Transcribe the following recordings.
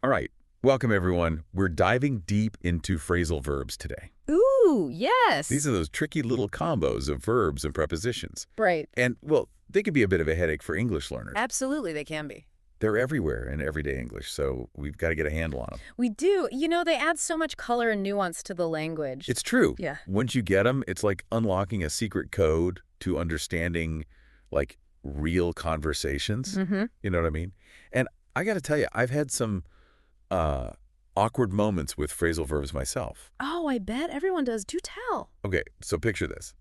All right. Welcome, everyone. We're diving deep into phrasal verbs today. Ooh, These yes. are those tricky little combos of verbs and prepositions. Right. And, well, they can be a bit of a headache for English learners. Absolutely, they can be. They're everywhere in everyday English, so we've got to get a handle on them. We do. They add so much color and nuance to the language. It's true. Yeah. Once you get them, it's like unlocking a secret code to understanding, like, real conversations. Mm-hmm. You know what I mean? And I got to tell you, I've had some uh, awkward moments with phrasal verbs myself. Oh, I bet everyone does. Do tell. Okay, so picture this.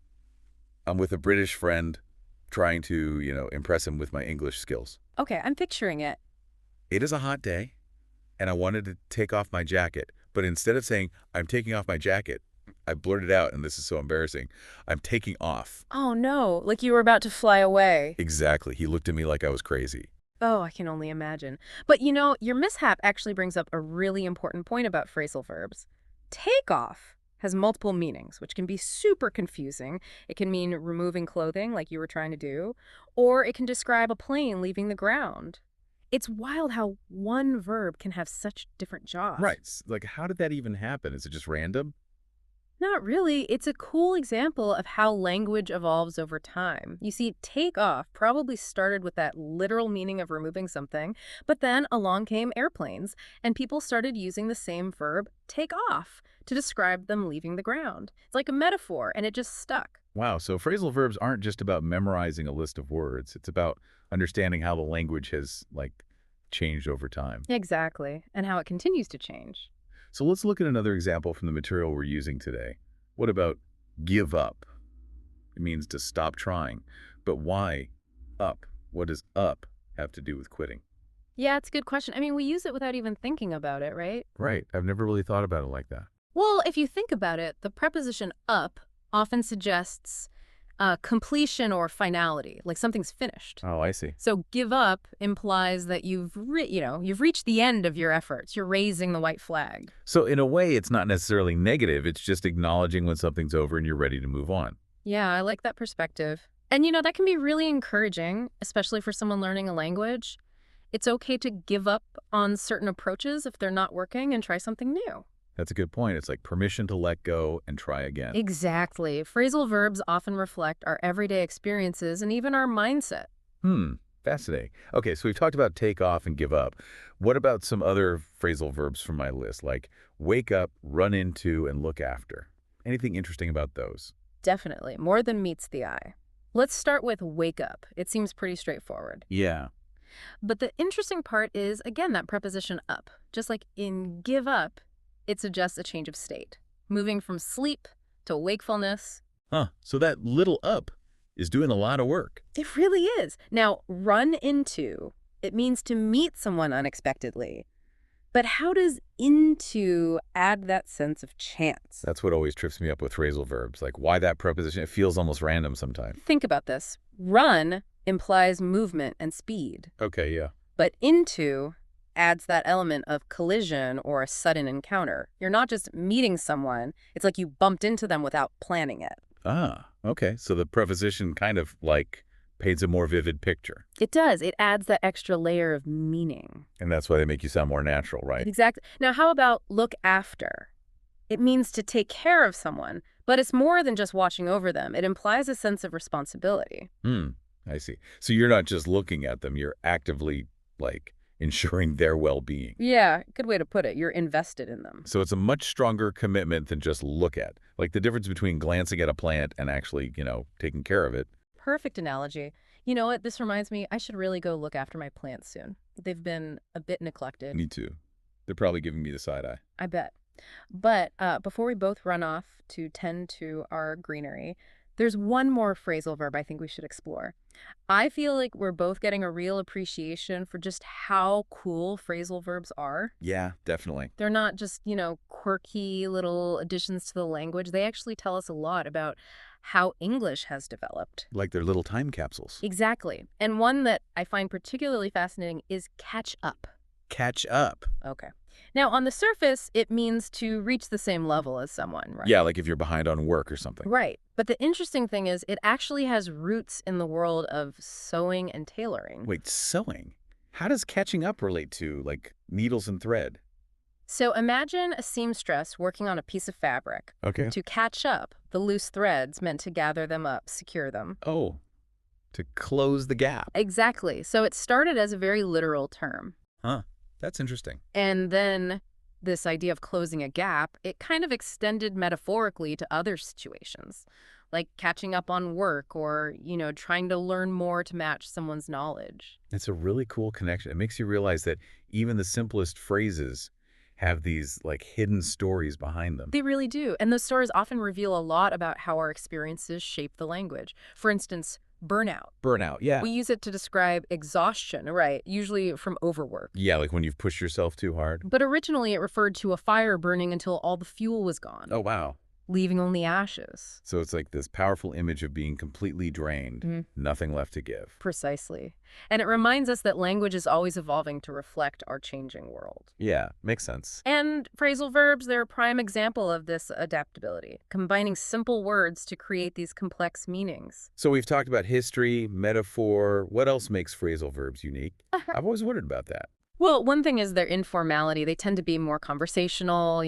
I'm with a British friend trying to, impress him with my English skills. Okay, I'm picturing it. It is a hot day, and I wanted to take off my jacket. But instead of saying, I'm taking off my jacket, I blurted out, and this is so embarrassing, I'm taking off. Oh, no. Like you were about to fly away. Exactly. He looked at me like I was crazy. Oh, I can only imagine. But your mishap actually brings up a really important point about phrasal verbs. Take off has multiple meanings, which can be super confusing. It can mean removing clothing, like you were trying to do, or it can describe a plane leaving the ground. It's wild how one verb can have such different jobs. Right. Like, how did that even happen? Is it just random? Not really. It's a cool example of how language evolves over time. You see, take off probably started with that literal meaning of removing something, but then along came airplanes, and people started using the same verb, take off, to describe them leaving the ground. It's like a metaphor, and it just stuck. Wow, so phrasal verbs aren't just about memorizing a list of words. It's about understanding how the language has, like, changed over time. Exactly, and how it continues to change. So let's look at another example from the material we're using today. What about give up? It means to stop trying. But why up? What does up have to do with quitting? Yeah, it's a good question. I mean, we use it without even thinking about it, right? Right. I've never really thought about it like that. Well, if you think about it, the preposition up often suggests completion or finality, like something's finished. Oh, I see. So give up implies that you've reached the end of your efforts. You're raising the white flag. So in a way, it's not necessarily negative. It's just acknowledging when something's over and you're ready to move on. Yeah, I like that perspective. And that can be really encouraging, especially for someone learning a language. It's okay to give up on certain approaches if they're not working and try something new. That's a good point. It's like permission to let go and try again. Exactly. Phrasal verbs often reflect our everyday experiences and even our mindset. Fascinating. Okay, so we've talked about take off and give up. What about some other phrasal verbs from my list, like wake up, run into, and look after? Anything interesting about those? Definitely. More than meets the eye. Let's start with wake up. It seems pretty straightforward. Yeah. But the interesting part is, again, that preposition up. Just like in give up, it suggests a change of state, moving from sleep to wakefulness. Huh. So that little up is doing a lot of work. It really is. Now, run into, it means to meet someone unexpectedly. But how does into add that sense of chance? That's what always trips me up with phrasal verbs. Like, why that preposition? It feels almost random sometimes. Think about this. Run implies movement and speed, Okay, yeah. but into adds that element of collision or a sudden encounter. You're not just meeting someone, it's like you bumped into them without planning it. Ah, okay. So the preposition kind of, like, paints a more vivid picture. It does. It adds that extra layer of meaning. And that's why they make you sound more natural, right? Exactly. Now, how about look after? It means to take care of someone, but it's more than just watching over them. It implies a sense of responsibility. I see. So you're not just looking at them, you're actively, like, ensuring their well-being. Yeah, good way to put it. You're invested in them. So it's a much stronger commitment than just look at. Like the difference between glancing at a plant and actually, taking care of it. Perfect analogy. You know what? This reminds me, I should really go look after my plants soon. They've been a bit neglected. Me too. They're probably giving me the side eye. I bet. But before we both run off to tend to our greenery, there's one more phrasal verb I think we should explore. I feel like we're both getting a real appreciation for just how cool phrasal verbs are. Yeah, definitely. They're not just, quirky little additions to the language. They actually tell us a lot about how English has developed. Like they're little time capsules. Exactly. And one that I find particularly fascinating is catch up. Catch up. Okay. Now, on the surface, it means to reach the same level as someone, right? Yeah, like if you're behind on work or something. Right. But the interesting thing is it actually has roots in the world of sewing and tailoring. Wait, sewing? How does catching up relate to, like, needles and thread? So imagine a seamstress working on a piece of fabric. Okay. To catch up, the loose threads meant to gather them up, secure them. Oh, to close the gap. Exactly. So it started as a very literal term. Huh. That's interesting. And then this idea of closing a gap, it kind of extended metaphorically to other situations, like catching up on work or, trying to learn more to match someone's knowledge. It's a really cool connection. It makes you realize that even the simplest phrases have these, like, hidden stories behind them. They really do. And those stories often reveal a lot about how our experiences shape the language. For instance, burnout. Burnout, yeah. We use it to describe exhaustion, right? Usually from overwork. Yeah, like when you've pushed yourself too hard. But originally it referred to a fire burning until all the fuel was gone, Oh, wow. leaving only ashes. So it's like this powerful image of being completely drained, nothing left to give. Precisely. And it reminds us that language is always evolving to reflect our changing world. Yeah, makes sense. And phrasal verbs, they're a prime example of this adaptability, combining simple words to create these complex meanings. So we've talked about history, metaphor. What else makes phrasal verbs unique? I've always wondered about that. Well, one thing is their informality. They tend to be more conversational,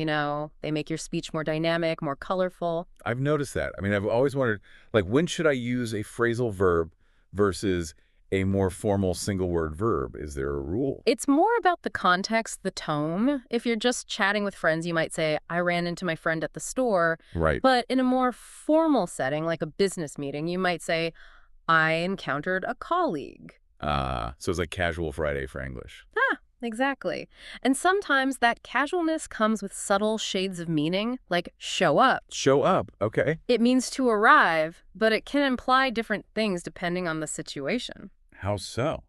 they make your speech more dynamic, more colorful. I've noticed that. I mean, I've always wondered, like, when should I use a phrasal verb versus a more formal single-word verb? Is there a rule? It's more about the context, the tone. If you're just chatting with friends, you might say, I ran into my friend at the store. Right. But in a more formal setting, like a business meeting, you might say, I encountered a colleague. So it's like casual Friday for English. Exactly. And sometimes that casualness comes with subtle shades of meaning, like show up. Show up. Okay. It means to arrive, but it can imply different things depending on the situation. How so?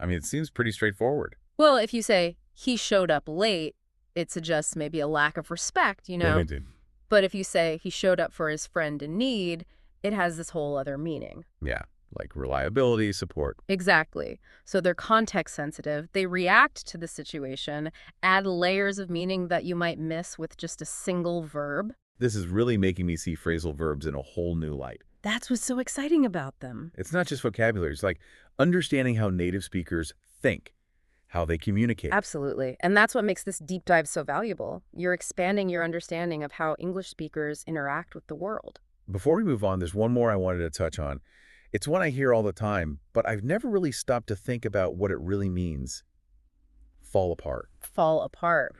I mean, it seems pretty straightforward. Well, if you say, he showed up late, it suggests maybe a lack of respect, Limited. But if you say he showed up for his friend in need, it has this whole other meaning. Yeah, like reliability, support. Exactly. So they're context sensitive. They react to the situation, add layers of meaning that you might miss with just a single verb. This is really making me see phrasal verbs in a whole new light. That's what's so exciting about them. It's not just vocabulary. It's like understanding how native speakers think, how they communicate. Absolutely. And that's what makes this deep dive so valuable. You're expanding your understanding of how English speakers interact with the world. Before we move on, there's one more I wanted to touch on. It's one I hear all the time, but I've never really stopped to think about what it really means. Fall apart. Fall apart.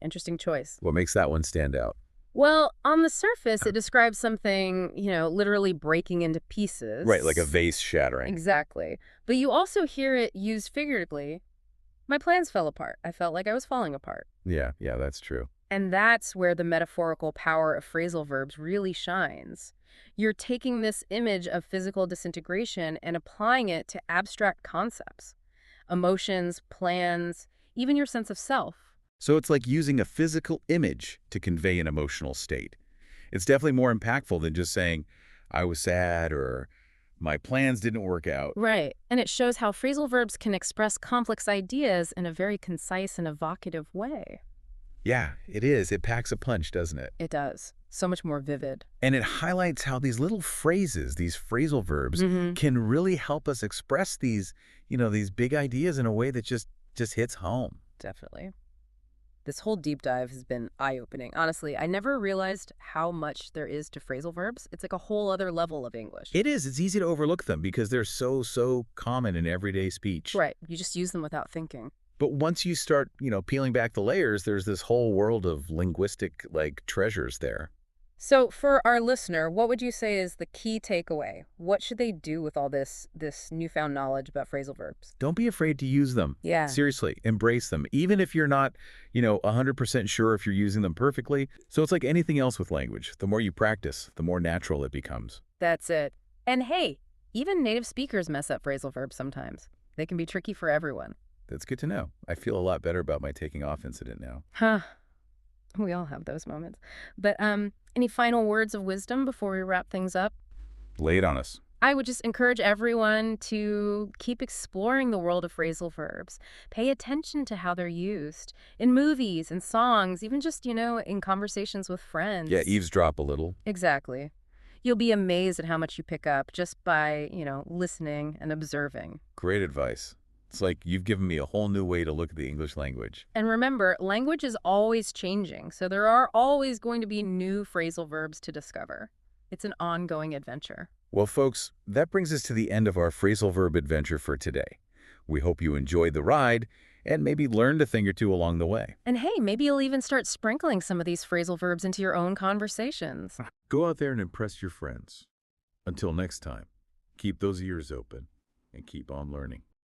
Interesting choice. What makes that one stand out? Well, on the surface, it describes something, literally breaking into pieces. Right, like a vase shattering. Exactly. But you also hear it used figuratively. My plans fell apart. I felt like I was falling apart. Yeah, that's true. And that's where the metaphorical power of phrasal verbs really shines. You're taking this image of physical disintegration and applying it to abstract concepts, emotions, plans, even your sense of self. So it's like using a physical image to convey an emotional state. It's definitely more impactful than just saying, I was sad or my plans didn't work out. Right. And it shows how phrasal verbs can express complex ideas in a very concise and evocative way. Yeah, it is. It packs a punch, doesn't it? It does. So much more vivid. And it highlights how these little phrases, these phrasal verbs, can really help us express these, these big ideas in a way that just hits home. Definitely. This whole deep dive has been eye-opening. Honestly, I never realized how much there is to phrasal verbs. It's like a whole other level of English. It is. It's easy to overlook them because they're so common in everyday speech. Right. You just use them without thinking. But once you start, peeling back the layers, there's this whole world of linguistic, treasures there. So for our listener, what would you say is the key takeaway? What should they do with all this newfound knowledge about phrasal verbs? Don't be afraid to use them. Yeah. Seriously, embrace them. Even if you're not, 100% sure if you're using them perfectly. So it's like anything else with language. The more you practice, the more natural it becomes. That's it. And hey, even native speakers mess up phrasal verbs sometimes. They can be tricky for everyone. That's good to know. I feel a lot better about my taking off incident now. Huh. We all have those moments. But any final words of wisdom before we wrap things up? Lay it on us. I would just encourage everyone to keep exploring the world of phrasal verbs. Pay attention to how they're used in movies and songs, even just, in conversations with friends. Yeah, eavesdrop a little. Exactly. You'll be amazed at how much you pick up just by, listening and observing. Great advice. It's like you've given me a whole new way to look at the English language. And remember, language is always changing, so there are always going to be new phrasal verbs to discover. It's an ongoing adventure. Well, folks, that brings us to the end of our phrasal verb adventure for today. We hope you enjoyed the ride and maybe learned a thing or two along the way. And hey, maybe you'll even start sprinkling some of these phrasal verbs into your own conversations. Go out there and impress your friends. Until next time, keep those ears open and keep on learning.